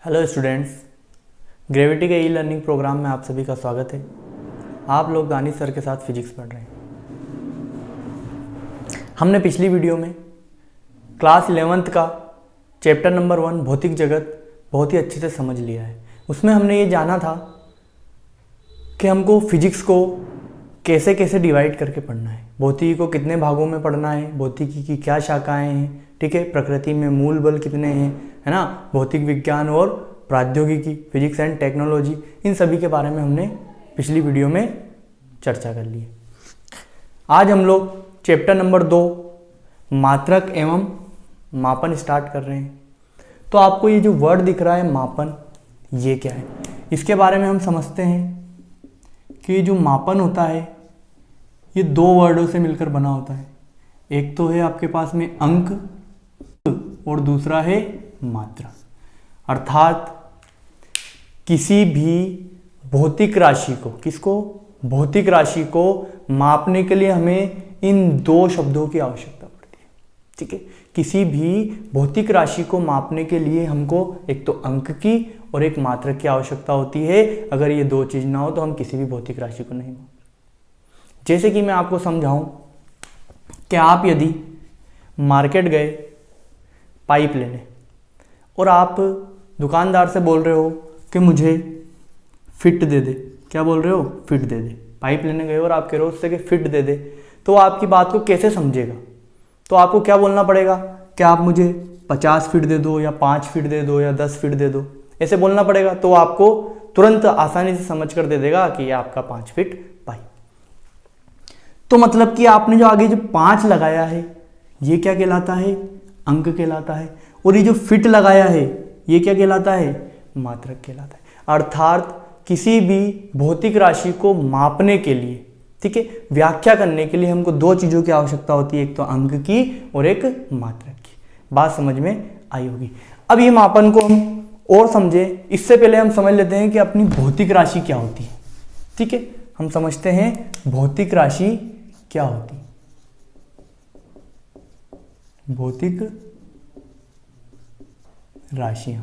Hello students, gravity के e learning programme में आप सभी का स्वागत है। आप लोग दानिश सर के साथ फिजिक्स पढ़ रहे हैं। हमने पिछली वीडियो में क्लास 11th का चैप्टर नंबर 1 भौतिक जगत बहुत ही अच्छे से समझ लिया है। उसमें हमने ये जाना था कि हमको फिजिक्स को कैसे कैसे डिवाइड करके पढ़ना है, भौतिकी को कितने भागों में पढ़ना है, भौतिकी की क्या शाखाएं हैं, ठीक है, प्रकृति में मूल बल कितने हैं, है ना, भौतिक विज्ञान और प्रौद्योगिकी, फिजिक्स एंड टेक्नोलॉजी, इन सभी के बारे में हमने पिछली वीडियो में चर्चा कर ली है। आज हम लोग चैप्टर नंबर 2 मात्रक एवं मापन स्टार्ट कर रहे हैं। तो आपको ये जो वर्ड दिख रहा है मापन, ये क्या है, इसके बारे में हम समझते हैं कि जो मापन होता है ये 2 वर्डों से मिलकर बना होता है। एक तो है आपके पास में अंक और दूसरा है मात्रा। अर्थात किसी भी भौतिक राशि को, किसको, भौतिक राशि को मापने के लिए हमें इन 2 शब्दों की आवश्यकता पड़ती है। ठीक है, किसी भी भौतिक राशि को मापने के लिए हमको एक तो अंक की और एक मात्रक की आवश्यकता होती है। अगर ये 2 चीज ना हो तो हम किसी भी भौतिक राशि को नहीं माप। जैसे कि मैं आपको समझाऊं कि आप यदि मार्केट गए पाइप लेने और आप दुकानदार से बोल रहे हो कि मुझे फिट दे दे, क्या बोल रहे हो, फिट दे दे, पाइप लेने गए और आप कह रहे हो उससे कि फिट दे दे, तो आपकी बात को कैसे समझेगा? तो आपको क्या बोलना पड़ेगा कि आप मुझे 50 फीट दे दो या 5 फीट दे दो या 10 फीट दे दो, ऐसे बोलना पड़ेगा। तो आपको तुरंत आसानी से समझ कर दे देगा कि ये आपका 5 फीट पाइप। तो मतलब कि आपने जो आगे जो 5 लगाया है ये क्या कहलाता है, अंक कहलाता है, और ये जो फिट लगाया है ये क्या कहलाता है, मात्रक कहलाता है। अर्थात किसी भी भौतिक राशि को मापने के लिए, ठीक है, व्याख्या करने के लिए हमको 2 चीजों की आवश्यकता होती है, एक तो अंक की और एक मात्रक की। बात समझ में आई होगी। अब ये मापन को हम और समझे, इससे पहले हम समझ लेते हैं कि अपनी भौतिक राशि क्या होती है। ठीक है, हम समझते हैं भौतिक राशि क्या होती है। भौतिक राशियां,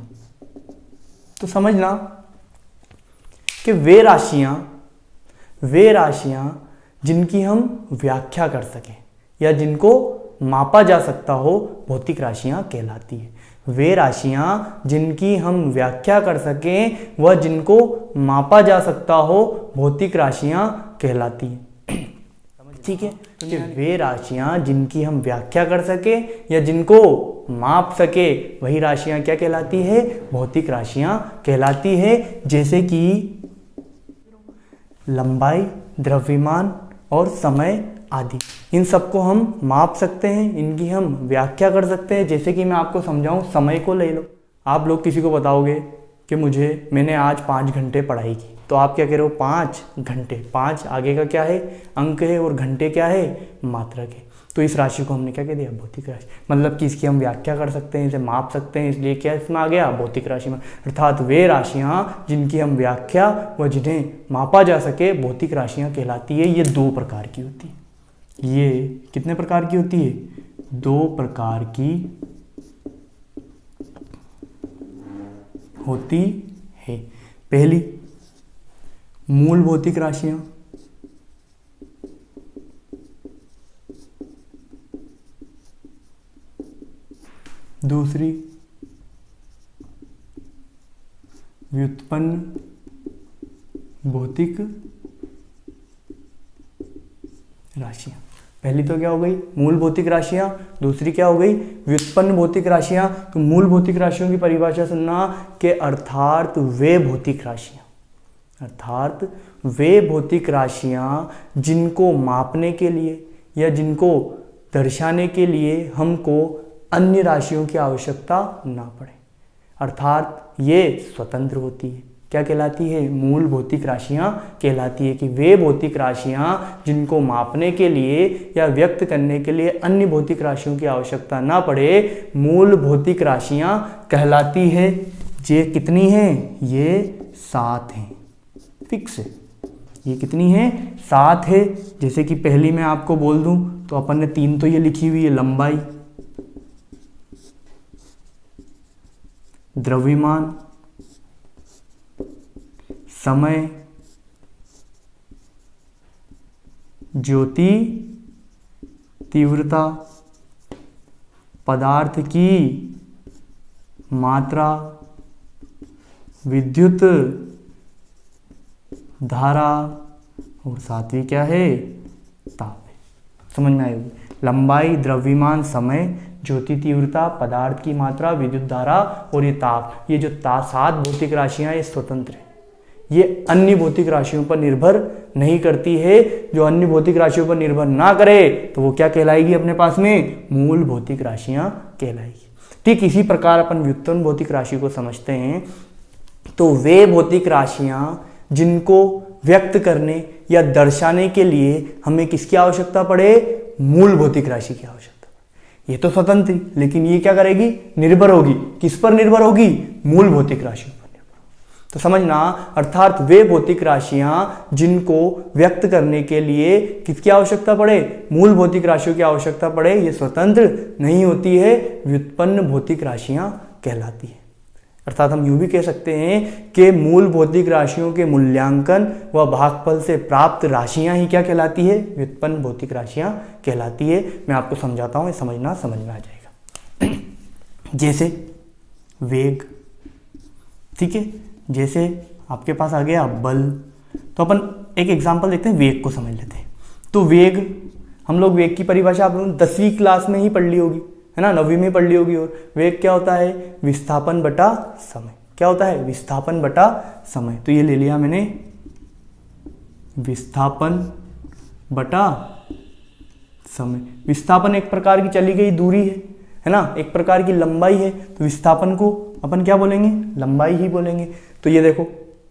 तो समझना कि वे राशियां जिनकी हम व्याख्या कर सकें या जिनको मापा जा सकता हो, भौतिक राशियां कहलाती है। वे राशियां जिनकी हम व्याख्या कर सकें वह जिनको मापा जा सकता हो, भौतिक राशियां कहलाती हैं। ठीक है, कि वे राशियां जिनकी हम व्याख्या कर सके या जिनको माप सके वही राशियां क्या कहलाती है, भौतिक राशियां कहलाती है। जैसे कि लंबाई, द्रव्यमान और समय आदि, इन सबको हम माप सकते हैं, इनकी हम व्याख्या कर सकते हैं। जैसे कि मैं आपको समझाऊं, समय को ले लो। आप लोग किसी को बताओगे कि मैंने आज 5 घंटे पढ़ाई की, तो आप क्या कह रहे हो, 5 घंटे, 5 आगे का क्या है, अंक है, और घंटे क्या है, मात्रक है। तो इस राशि को हमने क्या कह दिया, भौतिक राशि। मतलब कि इसकी हम व्याख्या कर सकते हैं, इसे माप सकते हैं, इसलिए क्या इसमें आ गया, भौतिक राशि में। अर्थात वे राशियां जिनकी हम व्याख्या व जिन्हें मापा जा सके, भौतिक राशियां कहलाती है। ये 2 प्रकार की होती है। ये कितने प्रकार की होती है, 2 प्रकार की होती है। पहली मूल भौतिक राशियां, दूसरी व्युत्पन्न भौतिक राशियां। पहली तो क्या हो गई, मूल भौतिक राशियां, दूसरी क्या हो गई, व्युत्पन्न भौतिक राशियां। तो मूल भौतिक राशियों की परिभाषा सुनना कि अर्थात वे भौतिक राशियां, अर्थात वे भौतिक राशियां जिनको मापने के लिए या जिनको दर्शाने के लिए हमको अन्य राशियों की आवश्यकता ना पड़े, अर्थात ये स्वतंत्र होती है। क्या कहलाती है, मूल भौतिक राशियां कहलाती है। कि वे भौतिक राशियां जिनको मापने के लिए या व्यक्त करने के लिए अन्य भौतिक राशियों की आवश्यकता ना पड़े, मूल भौतिक राशियां कहलाती है। ये कितनी हैं, ये 7 हैं, फिक्स है। ये कितनी है, 7 है। जैसे कि पहली मैं आपको बोल दूं तो अपन ने 3 तो ये लिखी हुई है, लंबाई, द्रव्यमान, समय, ज्योति तीव्रता, पदार्थ की मात्रा, विद्युत धारा और सातवीं क्या है, ताप है। समझ में आएगी। लंबाई, द्रव्यमान, समय, ज्योति तीव्रता, पदार्थ की मात्रा, विद्युत धारा और ये ताप, ये जो 7 भौतिक राशियां ये स्वतंत्र है, ये अन्य भौतिक राशियों पर निर्भर नहीं करती है। जो अन्य भौतिक राशियों पर निर्भर ना करे तो वो क्या कहलाएगी अपने पास में, मूल भौतिक राशियां कहलाएगी। ठीक इसी प्रकार अपन व्युत्पन्न भौतिक राशि को समझते हैं तो वे भौतिक राशियां जिनको व्यक्त करने या दर्शाने के लिए हमें किसकी आवश्यकता पड़े, मूल भौतिक राशि की आवश्यकता। ये तो स्वतंत्र, लेकिन ये क्या करेगी, निर्भर होगी। किस पर निर्भर होगी, मूल भौतिक राशियों पर निर्भर। तो समझना, अर्थात वे भौतिक राशियां जिनको व्यक्त करने के लिए किसकी आवश्यकता पड़े, मूल भौतिक राशियों की आवश्यकता पड़े, ये स्वतंत्र नहीं होती है, व्युत्पन्न भौतिक राशियां कहलाती है। अर्थात हम यूं भी कह सकते हैं कि मूल भौतिक राशियों के मूल्यांकन व भागफल से प्राप्त राशियां ही क्या कहलाती है, व्युत्पन्न भौतिक राशियां कहलाती है। मैं आपको समझाता हूं, समझ में आ जाएगा। जैसे वेग, ठीक है, जैसे आपके पास आ गया बल। तो अपन एक एग्जांपल देखते हैं, वेग को समझ लेते हैं। तो वेग, हम लोग वेग की परिभाषा आप लोगों ने 10वीं क्लास में ही पढ़ ली होगी, है ना, 9वीं में पढ़ ली होगी। और वेग क्या होता है, विस्थापन बटा समय। क्या होता है, विस्थापन बटा समय। तो ये ले लिया मैंने, विस्थापन बटा समय। विस्थापन एक प्रकार की चली गई दूरी है ना, एक प्रकार की लंबाई है। तो विस्थापन को अपन क्या बोलेंगे, लंबाई ही बोलेंगे। तो ये देखो,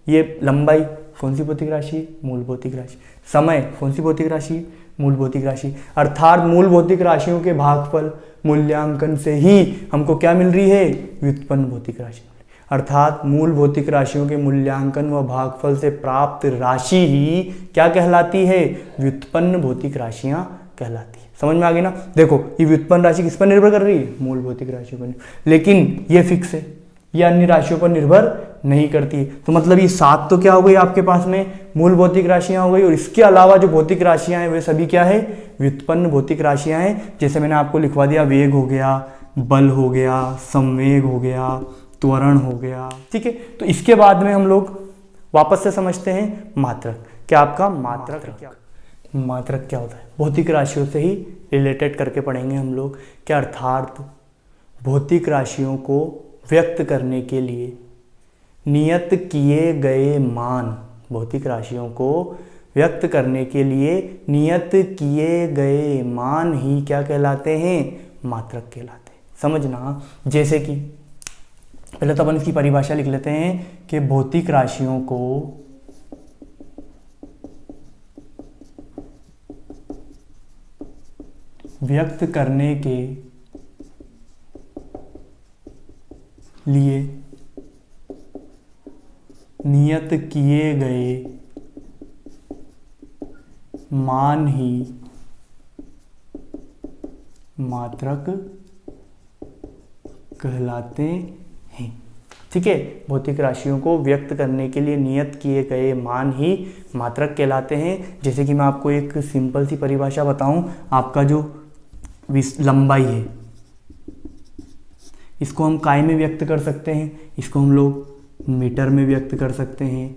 ये लंबाई कौन सी भौतिक राशि, मूल भौतिक राशि। समय कौन सी भौतिक राशि, मूल भौतिक राशि। अर्थात मूल भौतिक राशियों के भागफल मूल्यांकन से ही हमको क्या मिल रही है, व्युत्पन्न भौतिक राशि। अर्थात मूल भौतिक राशियों के मूल्यांकन व भागफल से प्राप्त राशि ही क्या कहलाती है, व्युत्पन्न भौतिक राशियां कहलाती है। समझ में आ गई ना। देखो, ये व्युत्पन्न राशि किस पर निर्भर कर रही है, मूल भौतिक राशियों पर, लेकिन ये फिक्स है, ये अन्य राशियों पर निर्भर नहीं करती। तो मतलब ये 7 तो क्या हो गई आपके पास में, मूल भौतिक राशियां हो गई। और इसके अलावा जो भौतिक राशियां हैं वे सभी क्या है, व्युत्पन्न भौतिक राशियां हैं। जैसे मैंने आपको लिखवा दिया, वेग हो गया, बल हो गया, संवेग हो गया, त्वरण हो गया, ठीक है। तो इसके बाद में हम लोग वापस से समझते हैं मात्रक। क्या आपका मात्रक क्या होता है, भौतिक राशियों से ही रिलेटेड करके पढ़ेंगे हम लोग। क्या अर्थात भौतिक राशियों को व्यक्त करने के लिए नियत किए गए मान, भौतिक राशियों को व्यक्त करने के लिए नियत किए गए मान ही क्या कहलाते हैं, मात्रक कहलाते हैं। समझना, जैसे कि पहले तो अपन इसकी परिभाषा लिख लेते हैं कि भौतिक राशियों को व्यक्त करने के लिए नियत किए गए मान ही मात्रक कहलाते हैं। ठीक है, भौतिक राशियों को व्यक्त करने के लिए नियत किए गए मान ही मात्रक कहलाते हैं। जैसे कि मैं आपको एक सिंपल सी परिभाषा बताऊं, आपका जो लंबाई है इसको हम काय में व्यक्त कर सकते हैं, इसको हम लोग मीटर में व्यक्त कर सकते हैं,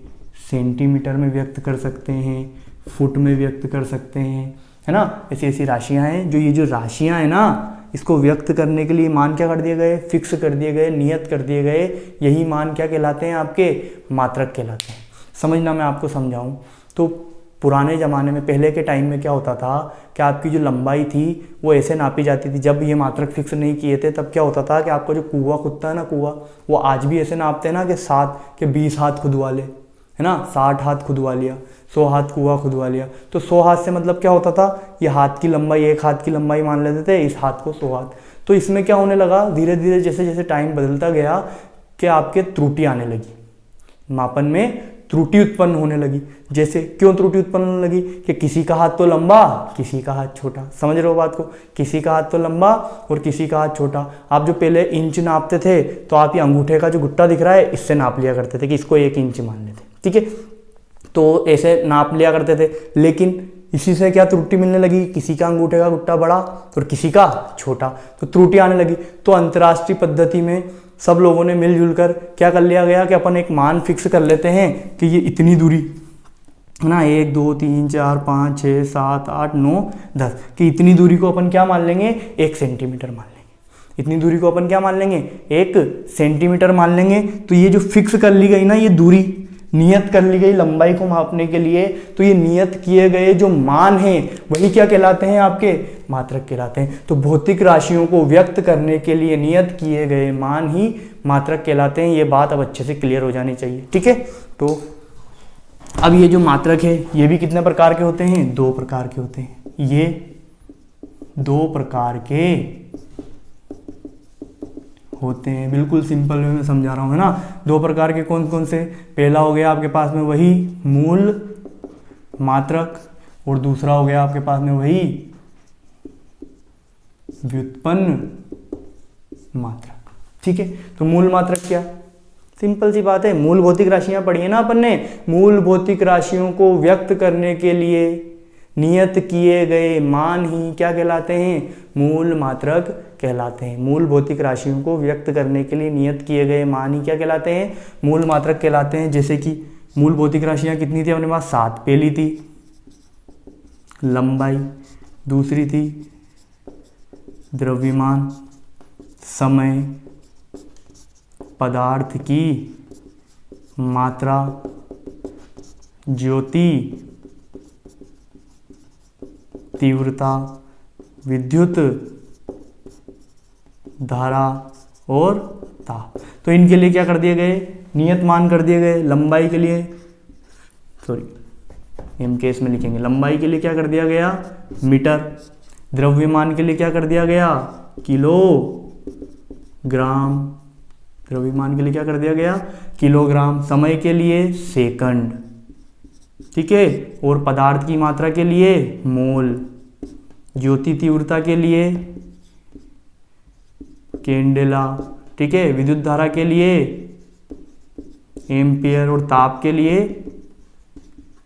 सेंटीमीटर में व्यक्त कर सकते हैं, फुट में व्यक्त कर सकते हैं, है ना। ऐसी ऐसी राशियां हैं। जो ये जो राशियां हैं ना, इसको व्यक्त करने के लिए मान क्या कर दिए गए, फिक्स कर दिए गए, नियत कर दिए गए। यही मान क्या कहलाते हैं, आपके मात्रक कहलाते हैं। समझना, मैं आपको समझाऊं तो पुराने ज़माने में, पहले के टाइम में क्या होता था कि आपकी जो लंबाई थी वो ऐसे नापी जाती थी। जब ये मात्रक फिक्स नहीं किए थे तब क्या होता था कि आपका जो कुआं खुदता है ना, कुआं, वो आज भी ऐसे नापते हैं ना कि 20 हाथ खुदवा ले, है ना, 60 हाथ खुदवा लिया, 100 हाथ कुआं खुदवा लिया। तो 100 हाथ से मतलब क्या होता था, ये हाथ की लंबाई, एक हाथ की लंबाई मान लेते थे, इस हाथ को 100 हाथ। तो इसमें क्या होने लगा, धीरे धीरे जैसे जैसे टाइम बदलता गया कि आपके त्रुटि आने लगी, मापन में त्रुटि उत्पन्न होने लगी। जैसे क्यों त्रुटि उत्पन्न होने लगी कि किसी का हाथ तो लंबा, किसी का हाथ छोटा। समझ रहे हो बात को, किसी का हाथ तो लंबा और किसी का हाथ छोटा। आप जो पहले इंच नापते थे तो आप ये अंगूठे का जो गुट्टा दिख रहा है इससे नाप लिया करते थे कि इसको 1 इंच मान लेते, ठीक है। तो ऐसे नाप लिया करते थे, लेकिन इसी से क्या त्रुटि मिलने लगी, किसी का अंगूठे का गुट्टा बड़ा और किसी का छोटा, तो त्रुटि आने लगी। तो अंतर्राष्ट्रीय पद्धति में सब लोगों ने मिलजुल कर क्या कर लिया गया कि अपन एक मान फिक्स कर लेते हैं कि ये इतनी दूरी है ना, 1 2 3 4 5 6 7 8 9 10, कि इतनी दूरी को अपन क्या मान लेंगे, 1 सेंटीमीटर मान लेंगे। इतनी दूरी को अपन क्या मान लेंगे, 1 सेंटीमीटर मान लेंगे। तो ये जो फिक्स कर ली गई ना, ये दूरी नियत कर ली गई लंबाई को मापने के लिए, तो ये नियत किए गए जो मान हैं वही क्या कहलाते हैं, आपके मात्रक कहलाते हैं। तो भौतिक राशियों को व्यक्त करने के लिए नियत किए गए मान ही मात्रक कहलाते हैं। ये बात अब अच्छे से क्लियर हो जानी चाहिए, ठीक है। तो अब ये जो मात्रक है ये भी कितने प्रकार के होते हैं, 2 प्रकार के होते हैं। ये 2 प्रकार के होते हैं, बिल्कुल सिंपल वे में समझा रहा हूँ, है ना। 2 प्रकार के कौन कौन से, पहला हो गया आपके पास में वही मूल मात्रक, और दूसरा हो गया आपके पास में वही व्युत्पन्न मात्रक, ठीक है। तो मूल मात्रक क्या, सिंपल सी बात है, मूल भौतिक राशियां पढ़ी है ना अपन ने। मूल भौतिक राशियों को व्यक्त करने के लिए नियत किए गए मान ही क्या कहलाते हैं, मूल मात्रक कहलाते हैं। मूल भौतिक राशियों को व्यक्त करने के लिए नियत किए गए मान ही क्या कहलाते हैं, मूल मात्रक कहलाते हैं। जैसे कि मूल भौतिक राशियां कितनी थी अपने पास, 7। पहली थी लंबाई, दूसरी थी द्रव्यमान, समय, पदार्थ की मात्रा, ज्योति, तीव्रता, विद्युत धारा और ताप। तो इनके लिए क्या कर दिए गए, नियत मान कर दिए गए। लंबाई के लिए, सॉरी एम केस में लिखेंगे, लंबाई के लिए क्या कर दिया गया, मीटर। द्रव्यमान के लिए क्या कर दिया गया, किलोग्राम। द्रव्यमान के लिए क्या कर दिया गया, किलोग्राम। समय के लिए सेकंड, ठीक है। और पदार्थ की मात्रा के लिए मोल। ज्योति तीव्रता के लिए कैंडेला, ठीक है। विद्युत धारा के लिए एम्पियर, और ताप के लिए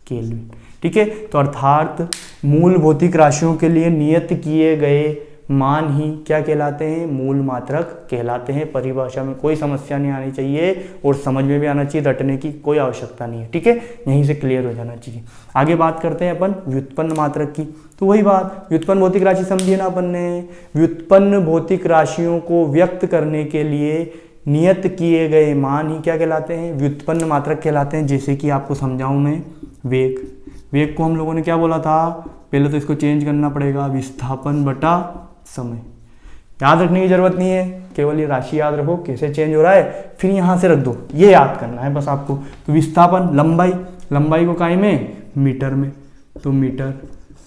केल्विन, ठीक है। तो अर्थात मूल भौतिक राशियों के लिए नियत किए गए मान ही क्या कहलाते हैं, मूल मात्रक कहलाते हैं। परिभाषा में कोई समस्या नहीं आनी चाहिए और समझ में भी आना चाहिए, रटने की कोई आवश्यकता नहीं है, ठीक है। यहीं से क्लियर हो जाना चाहिए। आगे बात करते हैं अपन व्युत्पन्न मात्रक की। तो वही बात, व्युत्पन्न भौतिक राशि समझिए ना अपन ने। व्युत्पन्न भौतिक राशियों को व्यक्त करने के लिए नियत किए गए मान ही क्या कहलाते हैं, व्युत्पन्न मात्रक कहलाते हैं। जैसे कि आपको समझाऊं मैं, वेग। वेग को हम लोगों ने क्या बोला था, पहले तो इसको चेंज करना पड़ेगा, विस्थापन बटा समय। याद रखने की जरूरत नहीं है, केवल ये राशि याद रखो कैसे चेंज हो रहा है, फिर यहां से रख दो, ये याद करना है बस आपको। तो विस्थापन, लंबाई, लंबाई को काय में, मीटर में, तो मीटर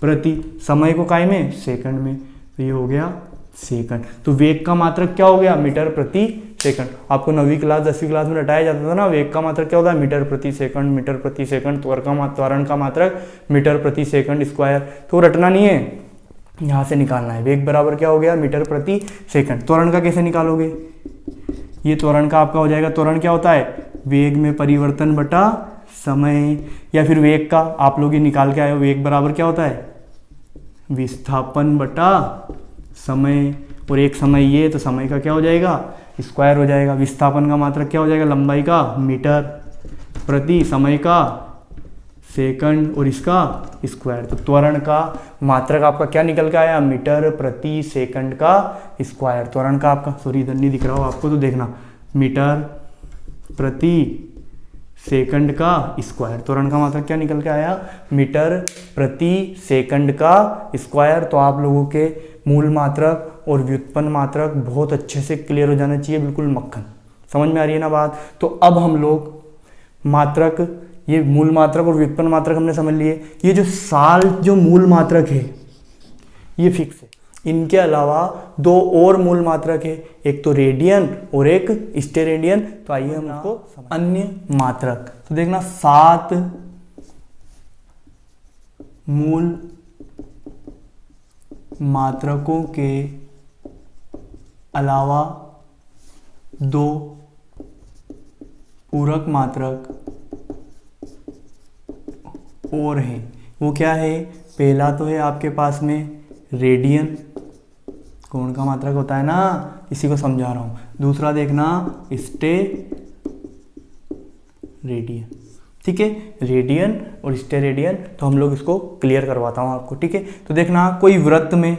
प्रति। समय को काय में, सेकंड में, तो ये हो गया सेकंड। तो वेग का मात्रक क्या हो गया, मीटर प्रति सेकंड। आपको 9वीं क्लास 10वीं क्लास में रटाया जाता था ना, वेग का मात्रक क्या होता है, मीटर प्रति सेकंड, मीटर प्रति सेकंड। त्वरण का मात्रक मीटर प्रति सेकंड स्क्वायर। तो रटना नहीं है, यहाँ से निकालना है। वेग बराबर क्या हो गया, मीटर प्रति सेकंड। त्वरण का कैसे निकालोगे, ये त्वरण का आपका हो जाएगा, त्वरण क्या होता है, वेग में परिवर्तन बटा समय। या फिर वेग का आप लोग ये निकाल के आए हो, वेग बराबर क्या होता है, विस्थापन बटा समय। और एक समय ये, तो समय का क्या हो जाएगा, स्क्वायर हो जाएगा। विस्थापन का मात्रक क्या हो जाएगा, लंबाई का मीटर प्रति समय का सेकंड, और इसका स्क्वायर। तो त्वरण का मात्रक आपका क्या निकल के आया, मीटर प्रति सेकंड का स्क्वायर। त्वरण का आपका, सॉरी इधर नहीं दिख रहा हो आपको, तो देखना, मीटर प्रति सेकंड का स्क्वायर। त्वरण का मात्रक क्या निकल के आया, मीटर प्रति सेकंड का स्क्वायर। तो आप लोगों के मूल मात्रक और व्युत्पन्न मात्रक बहुत अच्छे से क्लियर हो जाना चाहिए, बिल्कुल मक्खन। समझ में आ रही है ना बात। तो अब हम लोग मात्रक, ये मूल मात्रक और व्युत्पन्न मात्रक हमने समझ लिए। ये जो जो मूल मात्रक है ये फिक्स है। इनके अलावा 2 और मूल मात्रक है, एक तो रेडियन और एक स्टेरेडियन। तो आइए हम इसको अन्य मात्रक, तो देखना 7 मूल मात्रकों के अलावा 2 पूरक मात्रक और है, वो क्या है? पहला तो है आपके पास में रेडियन, कोण का मात्रक होता है ना, इसी को समझा रहा हूँ। दूसरा देखना स्टेरेडियन, ठीक है, रेडियन और स्टेरेडियन। तो हम लोग इसको क्लियर करवाता हूँ आपको, ठीक है। तो देखना कोई वृत्त में,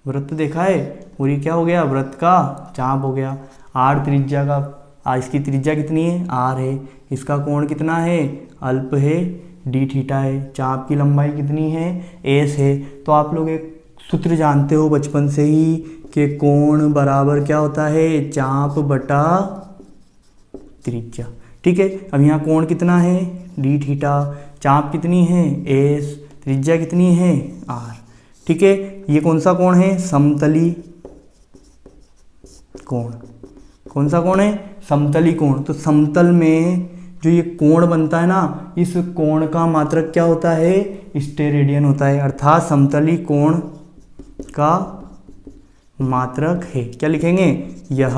वृत्त देखा है, और ये क्या हो गया? वृत्त का चाप हो गया। आर त्रिज्या का, इसकी त्रिज्या कितनी है? आर है। इसका कोण कितना है? अल्प है, डी थीटा है। चाप की लंबाई कितनी है? एस है। तो आप लोग एक सूत्र जानते हो बचपन से ही कि कोण बराबर क्या होता है? चाप बटा त्रिज्या, ठीक है। अब यहाँ कोण कितना है? D theta. चाप कितनी है? एस। त्रिज्या कितनी है? आर, ठीक है। ये कौन सा कोण है? समतली कोण। कौन सा कोण है? समतली कोण। तो समतल में जो ये कोण बनता है ना, इस कोण का मात्रक क्या होता है? स्टेरेडियन होता है, अर्थात समतली कोण का मात्रक है। क्या लिखेंगे? यह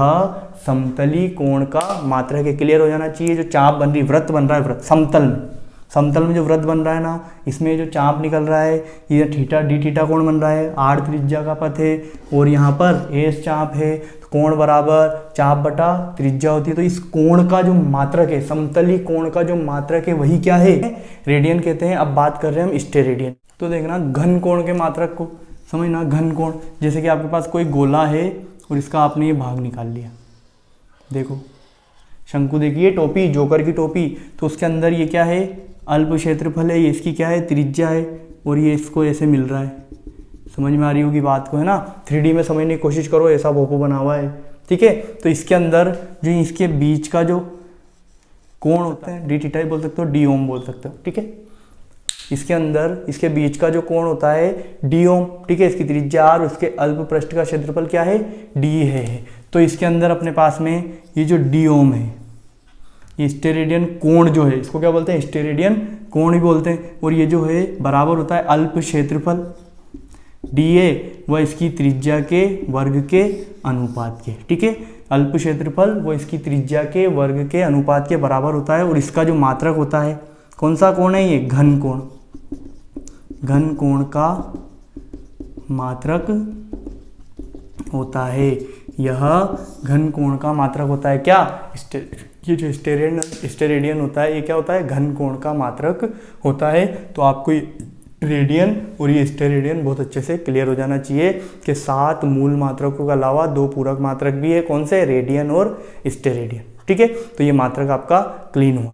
समतली कोण का मात्रक है। क्लियर हो जाना चाहिए। जो चाप बन रही, वृत्त बन रहा है, वृत्त समतल में, समतल में जो वृत्त बन रहा है ना, इसमें जो चाप निकल रहा है, ये थीटा डी थीटा कोण बन रहा है। आर त्रिज्या का पथ है और यहाँ पर एस चाप है। तो कोण बराबर चाप बटा त्रिज्या होती है। तो इस कोण का जो मात्रक है, समतली कोण का जो मात्रक है, वही क्या है? रेडियन कहते हैं। अब बात कर रहे हैं हम स्टेरेडियन। तो देखना घन कोण के मात्रक को समझना। घन कोण, जैसे कि आपके पास कोई गोला है और इसका आपने ये भाग निकाल लिया, देखो शंकु देखिए, टोपी, जोकर की टोपी, तो उसके अंदर ये क्या है? अल्प क्षेत्रफल है, ये इसकी क्या है? त्रिज्या है, और ये इसको ऐसे मिल रहा है। समझ में आ रही होगी बात को, है ना। 3D में समझने की कोशिश करो, ऐसा भोपो बना हुआ है, ठीक है। तो इसके अंदर जो इसके बीच का जो कोण होता है, डी थीटा बोल सकते हो, डी ओम बोल सकते हो, ठीक है। इसके अंदर इसके बीच का जो कोण होता है डी ओम, ठीक है। इसकी त्रिज्या आर, उसके अल्प पृष्ठ का क्षेत्रफल क्या है? डी है। तो इसके अंदर अपने पास में ये जो डी ओम है, ये स्टेरेडियन कोण जो है, इसको क्या बोलते हैं? स्टेरेडियन कोण ही बोलते हैं। और ये जो है बराबर होता है अल्प क्षेत्रफल डी ए व इसकी त्रिज्या के वर्ग के अनुपात के, ठीक है। अल्प क्षेत्रफल वो इसकी त्रिज्या के वर्ग के अनुपात के बराबर होता है। और इसका जो मात्रक होता है, कौन सा कोण है? ये घन कोण। घन कोण का मात्रक होता है, यह घन कोण का मात्रक होता है। क्या? ये जो स्टेरेडियन होता है, ये क्या होता है? घन कोण का मात्रक होता है। तो आपको रेडियन और ये स्टेरेडियन बहुत अच्छे से क्लियर हो जाना चाहिए कि 7 मूल मात्रकों के अलावा 2 पूरक मात्रक भी है। कौन से? रेडियन और स्टेरेडियन, ठीक है। तो ये मात्रक आपका क्लीन हुआ।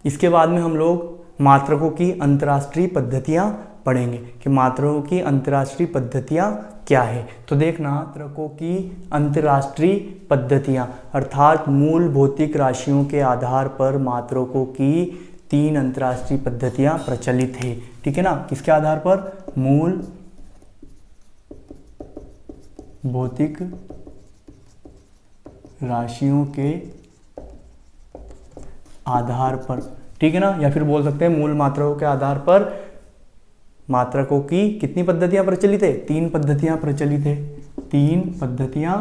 इसके बाद में हम लोग मात्रकों की अंतर्राष्ट्रीय पद्धतियां पढ़ेंगे कि मात्रकों की अंतर्राष्ट्रीय पद्धतियां क्या है। तो देखना, मात्रकों की अंतर्राष्ट्रीय पद्धतियां अर्थात मूल भौतिक राशियों के आधार पर मात्रकों की 3 अंतर्राष्ट्रीय पद्धतियां प्रचलित है, ठीक है ना। किसके आधार पर? मूल भौतिक राशियों के आधार पर, ठीक है ना। या फिर बोल सकते हैं मूल मात्रकों के आधार पर मात्रकों की कितनी पद्धतियां प्रचलित है? 3 पद्धतियां प्रचलित है। 3 पद्धतियां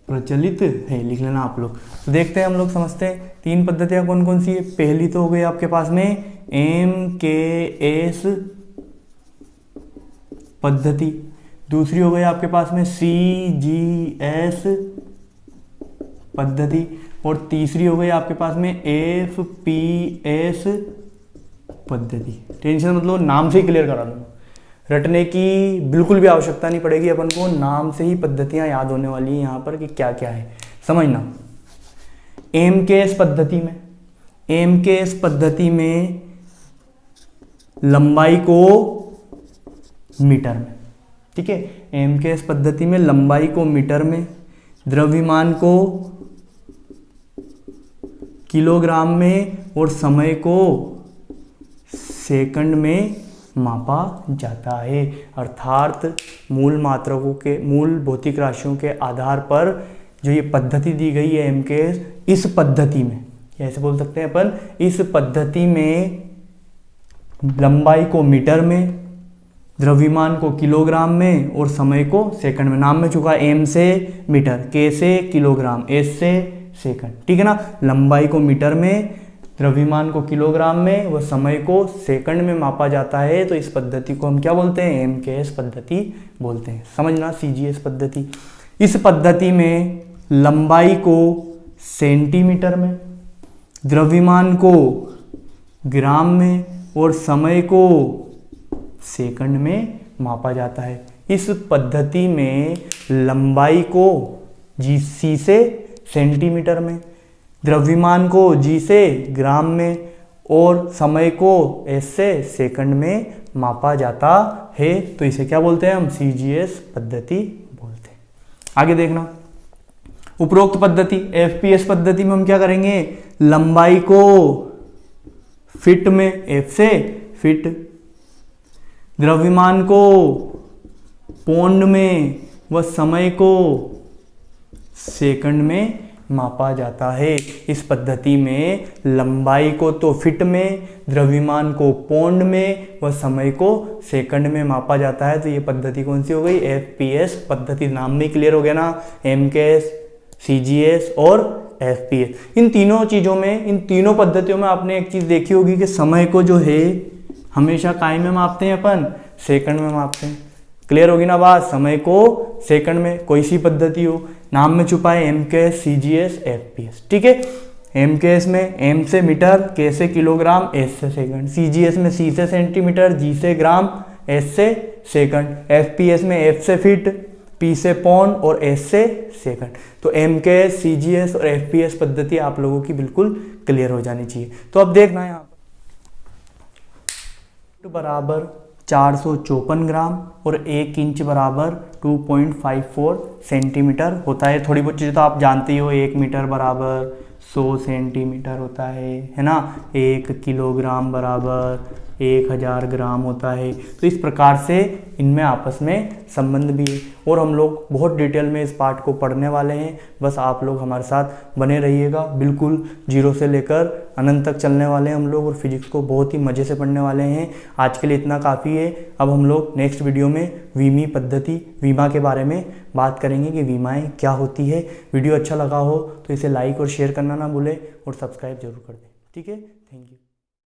प्रचलित है, लिख लेना आप लोग। तो देखते हैं, हम लोग समझते हैं 3 पद्धतियां कौन कौन सी है। पहली तो हो गई आपके पास में MKS पद्धति, दूसरी हो गई आपके पास में CGS पद्धति, और तीसरी हो गई आपके पास में FPS पद्धति। टेंशन मतलब नाम से ही क्लियर करा दूंगा, रटने की बिल्कुल भी आवश्यकता नहीं पड़ेगी, अपन को नाम से ही पद्धतियां याद होने वाली हैं यहाँ पर कि क्या क्या है, समझना। MKS पद्धति में लंबाई को मीटर में, ठीक है। MKS पद्धति में लंबाई को मीटर में, द्रव्यमान को किलोग्राम में और समय को सेकंड में मापा जाता है। अर्थात मूल मात्रकों के, मूल भौतिक राशियों के आधार पर जो ये पद्धति दी गई है MKS, इस पद्धति में ऐसे बोल सकते हैं अपन, इस पद्धति में लंबाई को मीटर में, द्रव्यमान को किलोग्राम में और समय को सेकंड में। नाम में चुका M से मीटर, K से किलोग्राम, S से सेकंड, ठीक है ना। लंबाई को मीटर में, द्रव्यमान को किलोग्राम में व समय को सेकंड में मापा जाता है, तो इस पद्धति को हम क्या बोलते हैं, MKS पद्धति बोलते हैं। समझना, CGS पद्धति। इस पद्धति में लंबाई को सेंटीमीटर में, द्रव्यमान को ग्राम में और समय को सेकंड में मापा जाता है। इस पद्धति में लंबाई को G से सेंटीमीटर में, द्रव्यमान को G से ग्राम में और समय को S से सेकंड में मापा जाता है, तो इसे क्या बोलते हैं हम, CGS पद्धति बोलते हैं। आगे देखना, उपरोक्त पद्धति FPS पद्धति में हम क्या करेंगे, लंबाई को फीट में, F से फीट, द्रव्यमान को पौंड में व समय को सेकंड में मापा जाता है। इस पद्धति में लंबाई को तो फीट में, द्रव्यमान को पौंड में व समय को सेकंड में मापा जाता है, तो ये पद्धति कौन सी हो गई, FPS पद्धति। नाम में क्लियर हो गया ना, MKS, CGS और FPS। इन तीनों चीज़ों में, इन तीनों पद्धतियों में आपने एक चीज़ देखी होगी कि समय को जो है हमेशा काय में मापते हैं अपन, सेकंड में मापते हैं। क्लियर होगी ना बात, समय को सेकंड में, कोई सी पद्धति हो, नाम में छुपा है MKS, CGS, FPS। ठीक है, MKS में M से मीटर, K से किलोग्राम, S से सेकंड, CGS में C से सेंटीमीटर, G से ग्राम, S से सेकंड, FPS में F से फीट, P से पौंड और S से सेकंड। तो MKS, CGS और FPS पद्धति आप लोगों की बिल्कुल क्लियर हो जानी चाहिए। तो अब देखना यहाँ पर बराबर 454 ग्राम और 1 इंच बराबर 2.54 सेंटीमीटर होता है। थोड़ी बहुत चीज़ें तो आप जानते ही हो, 1 मीटर बराबर 100 सेंटीमीटर होता है ना, 1 किलोग्राम बराबर 1000 ग्राम होता है। तो इस प्रकार से इनमें आपस में संबंध भी है और हम लोग बहुत डिटेल में इस पार्ट को पढ़ने वाले हैं। बस आप लोग हमारे साथ बने रहिएगा, बिल्कुल 0 से लेकर अनंत तक चलने वाले हैं हम लोग और फिजिक्स को बहुत ही मज़े से पढ़ने वाले हैं। आज के लिए इतना काफ़ी है। अब हम लोग नेक्स्ट वीडियो में वीमी पद्धति, वीमा के बारे में बात करेंगे कि वीमाएँ क्या होती है। वीडियो अच्छा लगा हो तो इसे लाइक और शेयर करना ना भूलें और सब्सक्राइब जरूर कर दें। ठीक है, थैंक यू।